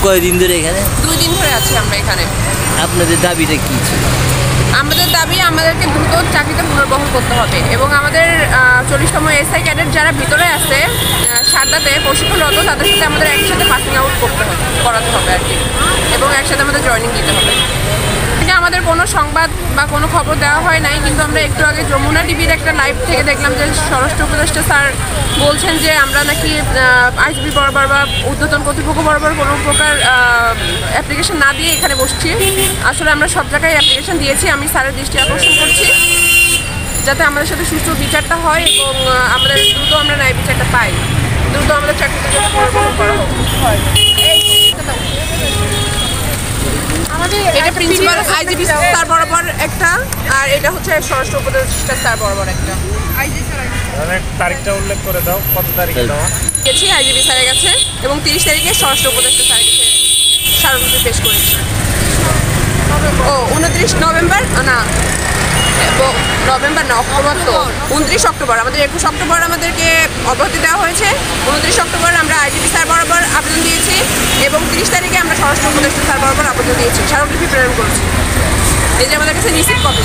কয়দিন ধরে এখানে? 2 দিন ধরে আছি আমরা এখানে। আপনাদের দাবিটা কি ছিল? আমাদের দাবি আমাদেরকে দ্রুত চাকরিতে পুনর্বহাল করতে হবে এবং আমাদের 40তম এসআই ক্যাডেট যারা ভিতরে আছে সারদাতে প্রশিক্ষণরত তাদের সাথে আমাদের একসাথে পাসিং আউট করাতে হবে আর কি, এবং একসাথে আমাদের জয়েনিং দিতে হবে। আমাদের কোনো সংবাদ বা কোনো খবর দেওয়া হয় নাই, কিন্তু আমরা একটু আগে যমুনা টিভির একটা লাইভ থেকে দেখলাম যে স্বরাষ্ট্র উপদেষ্টা স্যার বলছেন যে আমরা নাকি আইজিপি বরাবর বা ঊর্ধ্বতন কর্তৃপক্ষ বরাবর কোনো প্রকার অ্যাপ্লিকেশন না দিয়ে এখানে বসছি। আসলে আমরা সব জায়গায় অ্যাপ্লিকেশন দিয়েছি। আমি স্যারের দৃষ্টি আকর্ষণ করছি যাতে আমাদের সাথে সুষ্ঠু বিচারটা হয় এবং আমাদের দ্রুত আমরা ন্যায় বিচারটা পাই, দ্রুত আমাদের চাকরিতে পুনর্বহাল করা হয়। এটা প্রিন্সিপাল আইজিপি স্যার বরাবর একটা, আর এটা হচ্ছে স্বরাষ্ট্র উপদেষ্টা স্যার বরাবর একটা। তারিখটা উল্লেখ করে দাও, কত তারিখে দেওয়া গেছি আইজিপি স্যারের কাছে এবং 30 তারিখে স্বরাষ্ট্র উপদেষ্টা স্যারের কাছে স্মারকলিপি পেশ করেছি। ও 29 নভেম্বর না, নভেম্বর না, অক্টোবর তো 29 অক্টোবর, আমাদের 21 অক্টোবর আমাদেরকে অব্যাহতি দেওয়া হয়েছে। 29 অক্টোবর আমরা আইজিপি স্যার বরাবর আবেদন দিয়েছি এবং 30 তারিখে আমরা স্বরাষ্ট্র উপদেষ্টা স্যার বরাবর আবেদন দিয়েছি, স্মারকলিপি প্রেরণ করেছি। এই যে আমাদের কাছে রিসিভ কপি।